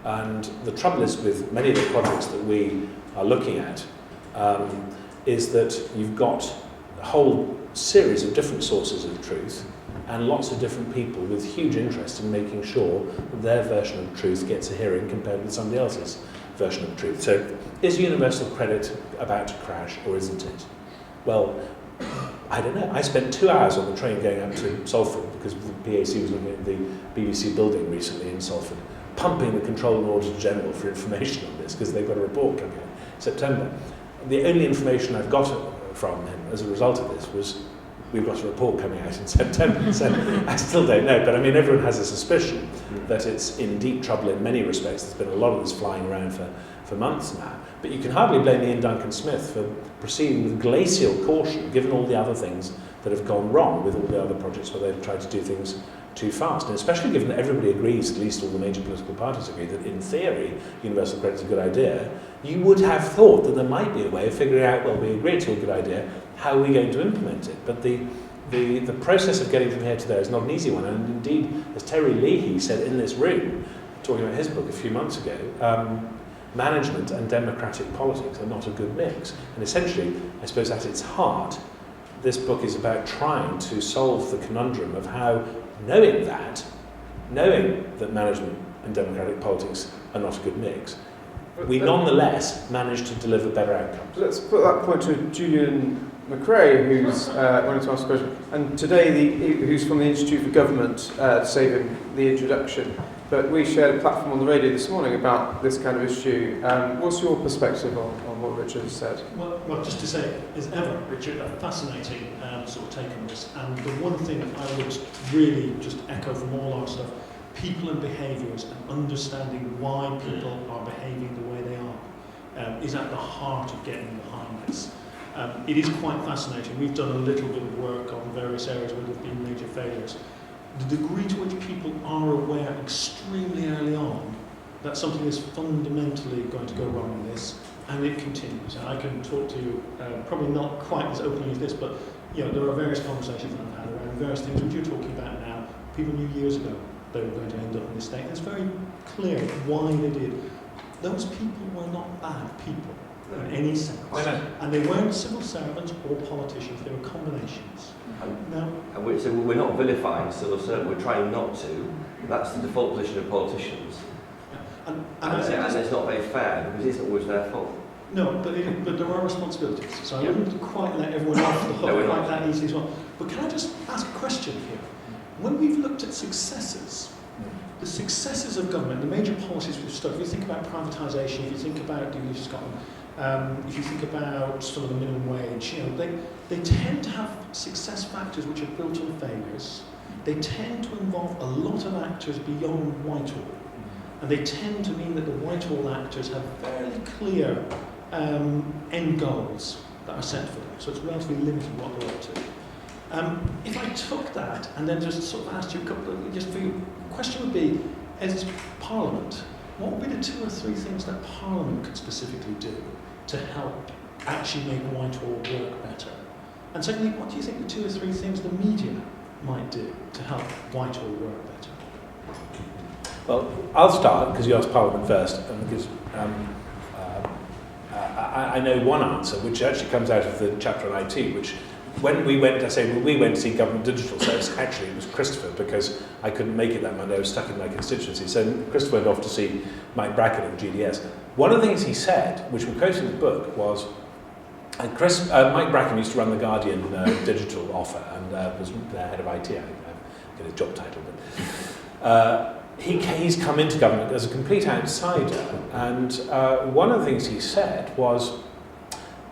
And the trouble is with many of the projects that we are looking at, is that you've got a whole series of different sources of truth and lots of different people with huge interest in making sure that their version of truth gets a hearing compared with somebody else's version of truth. So, is universal credit about to crash or isn't it? Well, I don't know. I spent 2 hours on the train going up to Salford because the PAC was looking at the BBC building recently in Salford, pumping the Controller and Auditor General for information on this because they've got a report coming out in September. The only information I've got from him as a result of this was, we've got a report coming out in September, so I still don't know. But I mean, everyone has a suspicion that it's in deep trouble in many respects. There's been a lot of this flying around for months now. But you can hardly blame Ian Duncan Smith for proceeding with glacial caution, given all the other things that have gone wrong with all the other projects where they've tried to do things too fast. And especially given that everybody agrees, at least all the major political parties agree, that in theory, universal credit is a good idea, you would have thought that there might be a way of figuring out, well, we agree to a good idea, how are we going to implement it? But the process of getting from here to there is not an easy one. And indeed, as Terry Leahy said in this room, talking about his book a few months ago, management and democratic politics are not a good mix. And essentially, I suppose at its heart, this book is about trying to solve the conundrum of how, knowing that management and democratic politics are not a good mix, we nonetheless manage to deliver better outcomes. Let's put that point to Julian McRae, who's wanted to ask a question, and today who's from the Institute for Government, saving the introduction. But we shared a platform on the radio this morning about this kind of issue. What's your perspective on what Richard has said? Well, just to say, as ever, Richard, a fascinating sort of take on this. And the one thing I would really just echo from all our stuff, people and behaviours and understanding why people are behaving the way they are is at the heart of getting behind this. It is quite fascinating. We've done a little bit of work on various areas where there have been major failures. The degree to which people are aware extremely early on that something is fundamentally going to go wrong in this, and it continues. And I can talk to you, probably not quite as openly as this, but you know, there are various conversations that I've had around various things which you're talking about now. People knew years ago they were going to end up in this state. And it's very clear why they did. Those people were not bad people in any sense. And they weren't civil servants or politicians, they were combinations. And we're not vilifying civil servants, we're trying not to. That's the default position of politicians. And it's not very fair, because it isn't always their fault. No, but there are responsibilities. So I wouldn't quite let everyone off the hook quite that easily as well. But can I just ask a question here? When we've looked at successes, the successes of government, the major policies we've studied, if you think about privatisation, if you think about dealing with Scotland, if you think about some of the minimum wage, you know, they tend to have success factors which are built on failures. They tend to involve a lot of actors beyond Whitehall. And they tend to mean that the Whitehall actors have fairly clear end goals that are set for them. So it's relatively limited what they're up to. If I took that and then just sort of asked you a couple of, just for you, the question would be, as Parliament, what would be the 2 or 3 things that Parliament could specifically do to help actually make Whitehall work better? And secondly, what do you think the 2 or 3 things the media might do to help Whitehall work better? Well, I'll start, because you asked Parliament first, and because I know one answer, which actually comes out of the chapter on IT, which when we went, we went to see Government Digital, so actually it was Christopher, because I couldn't make it that Monday, I was stuck in my constituency. So Christopher went off to see Mike Bracken at the GDS. One of the things he said, which we quote in the book, was, Mike Bracken used to run the Guardian digital offer and was the head of IT, I get his job title, but he's come into government as a complete outsider, and one of the things he said was,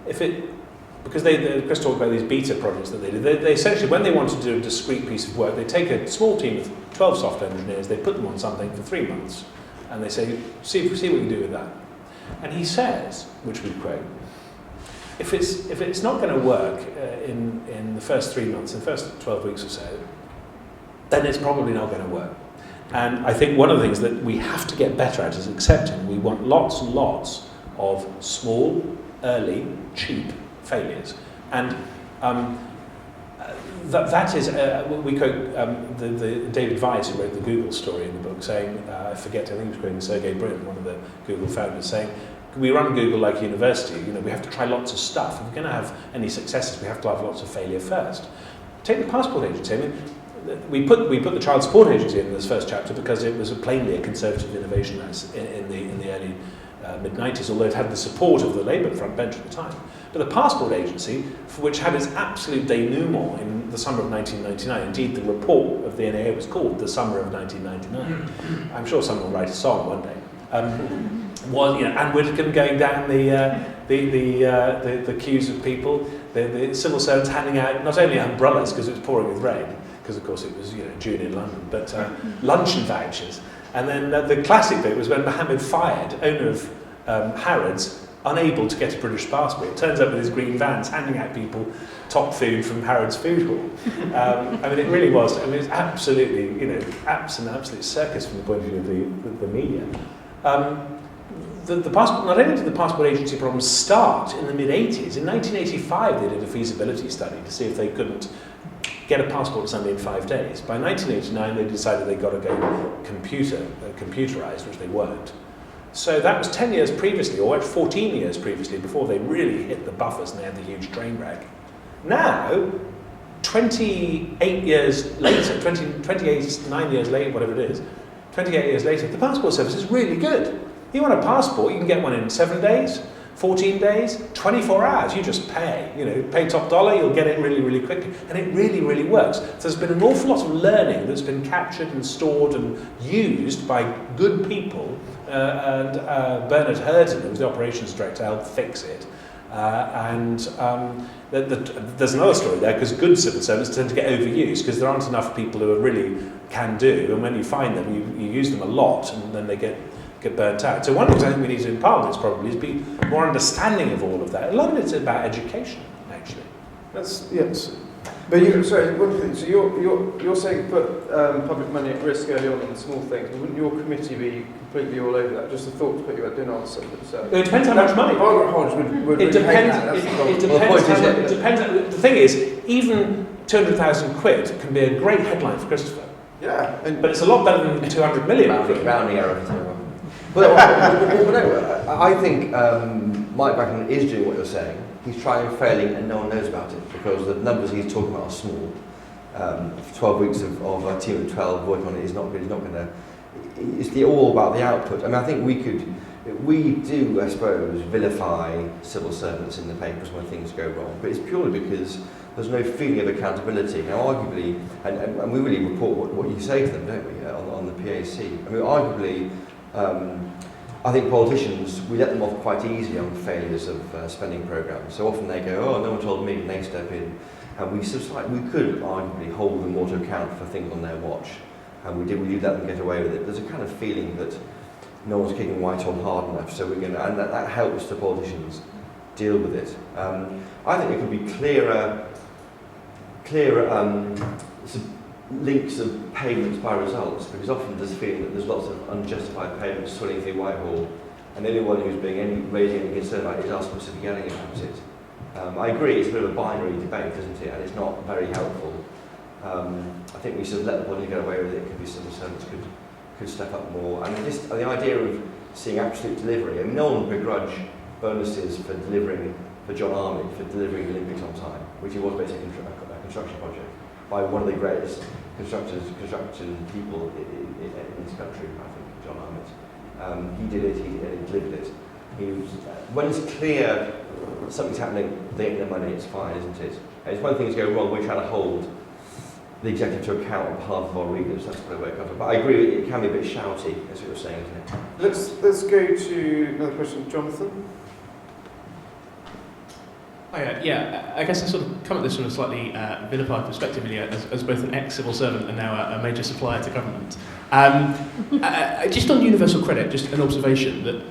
because Chris talked about these beta projects that they did, they essentially, when they wanted to do a discrete piece of work, they take a small team of 12 software engineers, they put them on something for 3 months, and they say, see what you do with that. And he says, which we quote, if it's not going to work in the first 3 months, in the first 12 weeks or so, then it's probably not going to work. And I think one of the things that we have to get better at is accepting we want lots and lots of small, early, cheap failures. And that is, we quote the David Weiss, who wrote the Google story in the book, saying, I think he was quoting Sergey Brin, one of the Google founders, saying, we run Google like a university, we have to try lots of stuff. If we're going to have any successes, we have to have lots of failure first. Take the passport agency. We put the child support agency in this first chapter because it was plainly a conservative innovation in the early mid-90s, although it had the support of the Labour front bench at the time. But the passport agency, which had its absolute denouement in the summer of 1999, indeed the report of the NAA was called the summer of 1999. I'm sure someone will write a song one day. And we're going down the queues of people, the civil servants handing out not only umbrellas because it was pouring with rain, because of course it was June in London, but luncheon vouchers. And then the classic bit was when Mohammed Fayed, owner of Harrods, unable to get a British passport, turns up with his green vans handing out people top food from Harrods Food Hall. It really was. It was absolutely, an absolute circus from the point of view of the media. The passport, not only did the passport agency problems start in the mid-80s, in 1985 they did a feasibility study to see if they couldn't get a passport to somebody in 5 days. By 1989 they decided they'd got to go computerised, which they weren't. So that was 10 years previously, or 14 years previously, before they really hit the buffers and they had the huge train wreck. Now, 28 years later, 9 years later, whatever it is, 28 years later, the passport service is really good. You want a passport, you can get one in 7 days, 14 days, 24 hours, you just pay. Pay top dollar, you'll get it really, really quickly. And it really, really works. So there's been an awful lot of learning that's been captured and stored and used by good people. And Bernard Hurden, who was the operations director, helped fix it. There's another story there, because good civil servants tend to get overused, because there aren't enough people who are really can do. And when you find them, you use them a lot, and then they get burnt out. So one of the things I think we need to do in Parliament is be more understanding of all of that. A lot of it's about education, actually. Yes. But one thing. So you're saying put public money at risk early on in small things. Wouldn't your committee be completely all over that? Just a thought to put you at dinner on Sunday. So it depends how much money. Margaret Hodge would it depends. It depends. The thing is, even 200,000 quid can be a great headline for Christopher. Yeah, but it's a lot better than 200 million. Rounding error. Well, no, I think Mike Bracken is doing what you're saying. He's trying and failing, and no one knows about it, because the numbers he's talking about are small. 12 weeks of a team of 12 working on it is not going to. It's all about the output. I think we do, I suppose, vilify civil servants in the papers when things go wrong, but it's purely because there's no feeling of accountability. Now, arguably, and we really report what you say to them, don't we, on the PAC? Arguably. I think politicians, we let them off quite easy on failures of spending programmes. So often they go, oh, no one told me, and they step in. And we could arguably hold them more to account for things on their watch. And we did let them get away with it. There's a kind of feeling that no one's kicking Whitehall hard enough, so we're going to, and that helps the politicians deal with it. I think it could be clearer links of payments by results, because often there's a feeling that there's lots of unjustified payments swirling through Whitehall, and anyone who's raising any concern about it is asked to be yelling about it. I agree, it's a bit of a binary debate, isn't it? And it's not very helpful. I think we should let the body get away with it. Could be civil servants could step up more, and just the idea of seeing absolute delivery. No one would begrudge bonuses for John Armitt for delivering the Olympics on time, which was basically a construction project by one of the greatest construction people in this country, I think, John Armitt. He did it, he delivered it. When it's clear something's happening, they get the money, it's fine, isn't it? And it's when things go wrong, we're trying to hold the executive to account on behalf of our readers. That's what I cover. But I agree, it can be a bit shouty, as you were saying, isn't it? Let's go to another question, Jonathan. Yeah, I guess I sort of come at this from a slightly vilified perspective, really, as both an ex-civil servant and now a major supplier to government. Just on universal credit, just an observation that,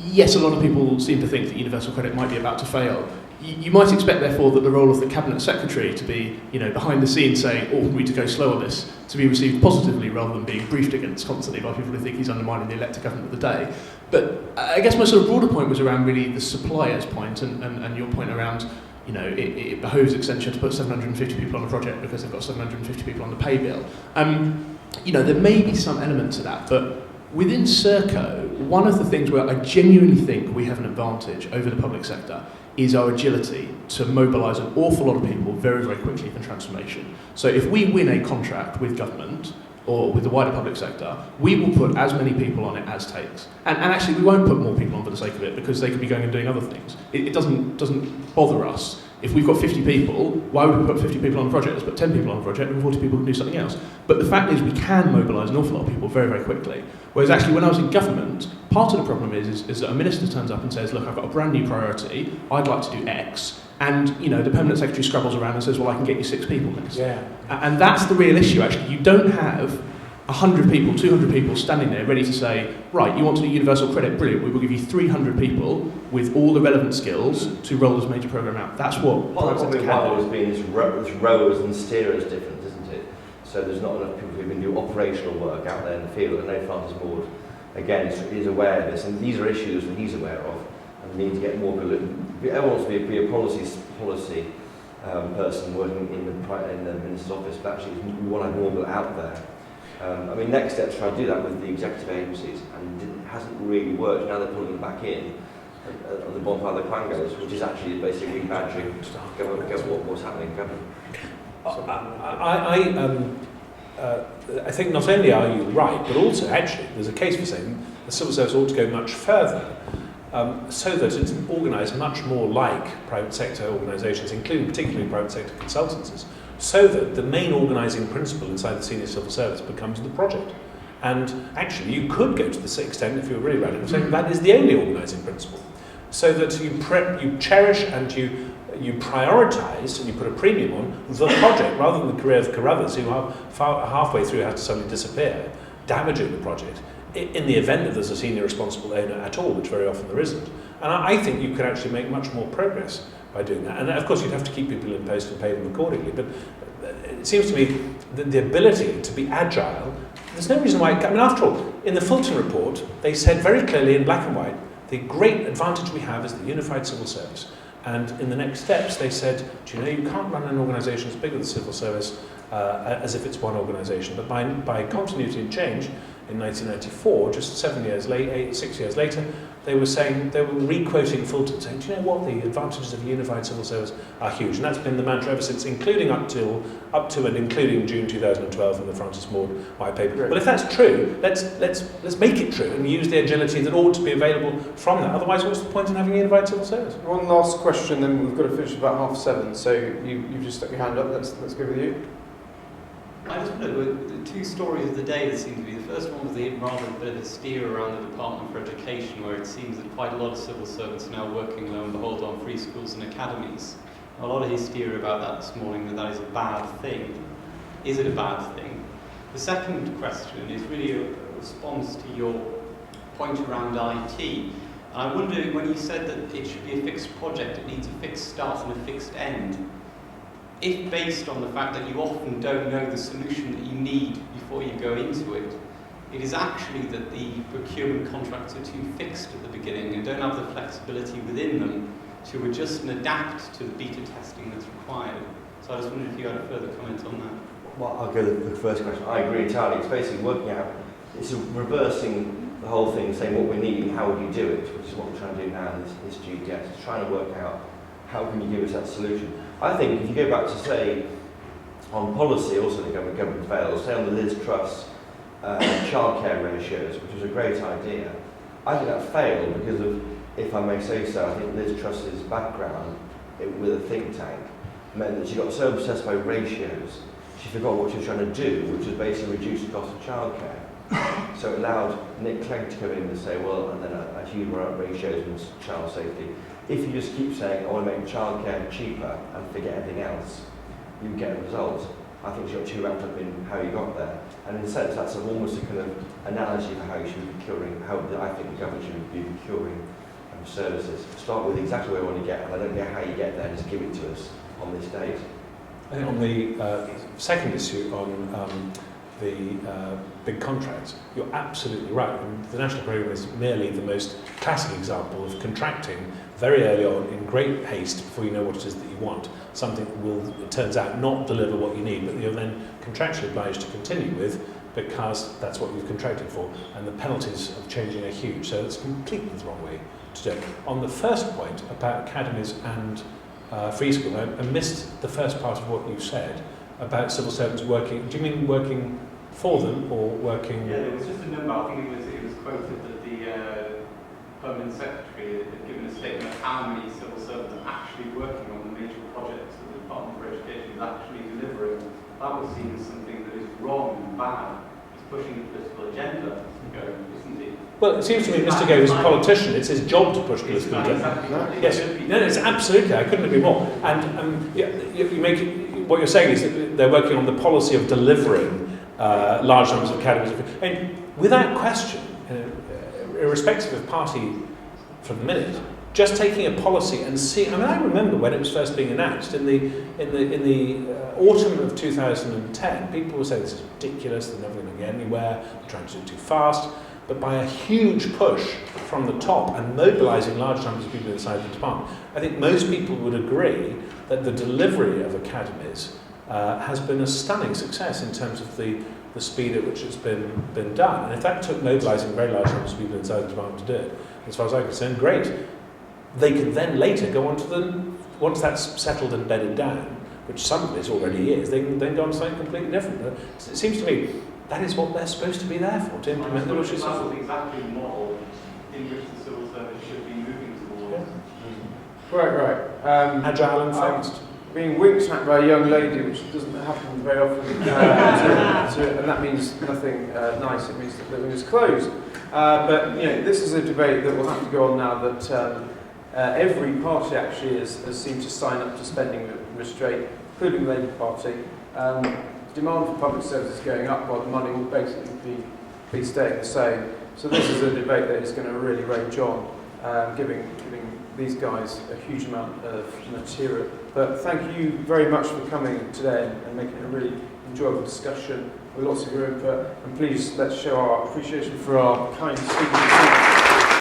yes, a lot of people seem to think that universal credit might be about to fail. You might expect, therefore, that the role of the Cabinet Secretary to be, behind the scenes saying, we need to go slow on this, to be received positively rather than being briefed against constantly by people who think he's undermining the elected government of the day. But I guess my sort of broader point was around really the supplier's point and your point around, it behoves Accenture to put 750 people on a project because they've got 750 people on the pay bill. There may be some element to that, but within Serco, one of the things where I genuinely think we have an advantage over the public sector is our agility to mobilise an awful lot of people very, very quickly for transformation. So if we win a contract with government or with the wider public sector, we will put as many people on it as takes. And actually, we won't put more people on for the sake of it because they could be going and doing other things. It doesn't bother us. If we've got 50 people, why would we put 50 people on a project? Let's put 10 people on a project and 40 people can do something else. But the fact is we can mobilise an awful lot of people very, very quickly. Whereas actually when I was in government, part of the problem is that a minister turns up and says, look, I've got a brand new priority, I'd like to do X. And, the permanent secretary scrabbles around and says, well, I can get you 6 people next. Yeah. And that's the real issue, actually. You don't have 100 people, 200 people standing there ready to say, right, you want to do universal credit, brilliant, we will give you 300 people with all the relevant skills to roll this major programme out. That's what private sector can do. Part of being this rowers and steerers difference, isn't it? So there's not enough people who can do operational work out there in the field. I know Francis Ward, again, is aware of this, and these are issues that he's aware of, and we need to get more people. Everyone wants to be a policy person working in the minister's office, but actually we want to have more people out there. Next Step's trying to do that with the executive agencies, and it hasn't really worked. Now they're pulling them back in on the bonfire of the Quangos, which is actually basically rebadging what's happening in government. I think not only are you right, but also actually there's a case for saying the civil service ought to go much further so that it's organised much more like private sector organisations, including particularly private sector consultancies, so that the main organising principle inside the senior civil service becomes the project. And actually you could go to the extent, if you were really radical, saying that is the only organising principle, so that you cherish and you prioritise and you put a premium on the project rather than the career of Carruthers, who are halfway through have to suddenly disappear, damaging the project, in the event that there's a senior responsible owner at all, which very often there isn't. And I think you could actually make much more progress by doing that. And of course you'd have to keep people in post and pay them accordingly, but it seems to me that the ability to be agile, there's no reason why, after all, in the Fulton report, they said very clearly in black and white, the great advantage we have is the unified civil service. And in the next steps, they said, do you know, you can't run an organisation as big as the civil service as if it's one organisation. But by continuity and change, in 1994, just 6 years later, they were re-quoting Fulton, saying, do you know what, the advantages of a unified civil service are huge. And that's been the mantra ever since, including up to and including June 2012 and the Francis Ward white paper. Well, if that's true, let's make it true and use the agility that ought to be available from that. Otherwise, what's the point in having a unified civil service? One last question, then we've got to finish about 7:30. So you've just stuck your hand up. Let's go with you. I just wonder, the 2 stories of the day that seem to be, the first one was the rather bit of a steer around the Department for Education, where it seems that quite a lot of civil servants are now working, lo and behold, on free schools and academies. A lot of hysteria about that this morning, that is a bad thing. Is it a bad thing? The second question is really a response to your point around IT. And I wonder, when you said that it should be a fixed project, it needs a fixed start and a fixed end, if based on the fact that you often don't know the solution that you need before you go into it, it is actually that the procurement contracts are too fixed at the beginning and don't have the flexibility within them to adjust and adapt to the beta testing that's required. So I just wondered if you had a further comment on that. Well, I'll go to the first question. I agree entirely. It's basically working out, it's reversing the whole thing, saying what we need and how would you do it, which is what we're trying to do now in this GDS, is trying to work out how can you give us that solution. I think if you go back to, say, on policy, also the government fails, say on the Liz Truss childcare ratios, which was a great idea, I think that failed because of, if I may say so, I think Liz Truss's background with a think tank meant that she got so obsessed by ratios, she forgot what she was trying to do, which was basically reduce the cost of childcare. So it allowed Nick Clegg to come in and say, well, and then a huge amount of ratios and child safety. If you just keep saying, I want to make childcare cheaper and forget everything else, you get a result. I think she got too wrapped up in how you got there. And in a sense, that's almost a kind of analogy for how you should be procuring, how I think the government should be procuring services. Start with exactly where you want to get, and I don't know how you get there, just give it to us on this date. I think on the second issue on the big contracts, you're absolutely right. And the national programme is merely the most classic example of contracting very early on in great haste before you know what it is that you want. Something that will, it turns out, not deliver what you need, but you're then contractually obliged to continue with because that's what you've contracted for, and the penalties of changing are huge. So it's completely the wrong way to do it. On the first point about academies and free school, I missed the first part of what you said about civil servants working. Do you mean working for them or working? Yeah, there was just a number. I think it was quoted that the Permanent Secretary had given a statement of how many civil servants are actually working on the major projects that the Department for Education is actually delivering. That was seen as something that is wrong and bad. It's pushing the political agenda, isn't it? Well, it seems to me Mr. Gove is a politician. It's his job to push political agenda. Yes, no, it's absolutely. I couldn't agree more. And you make what you're saying is that they're working on the policy of delivering large numbers of academies. And without question, irrespective of party for the minute, just taking a policy and seeing. I mean, I remember when it was first being announced in the autumn of 2010. People were saying this is ridiculous. They're never going to get anywhere. They're trying to do it too fast. But by a huge push from the top and mobilising large numbers of people inside the department, I think most people would agree that the delivery of academies has been a stunning success in terms of the speed at which it's been done. And if that took mobilising very large numbers of people inside the department to do it, as far as I'm concerned, great. They could then later go on to once that's settled and bedded down, which some of it already is, they can then go on to something completely different. It seems to me that is what they're supposed to be there for, to implement the wishes of That's exactly the model in which the civil service should be moving towards. Right. agile and fast. Being winked at by a young lady, which doesn't happen very often, and that means nothing nice. It means that the room is closed. But this is a debate that will have to go on now. That every party actually has seemed to sign up to spending restraint, including the Labour Party. Demand for public services going up while the money will basically be staying the same. So this is a debate that is going to really rage on, giving these guys a huge amount of material. But thank you very much for coming today and making it a really enjoyable discussion with lots of your input. And please let's show our appreciation for our kind speakers.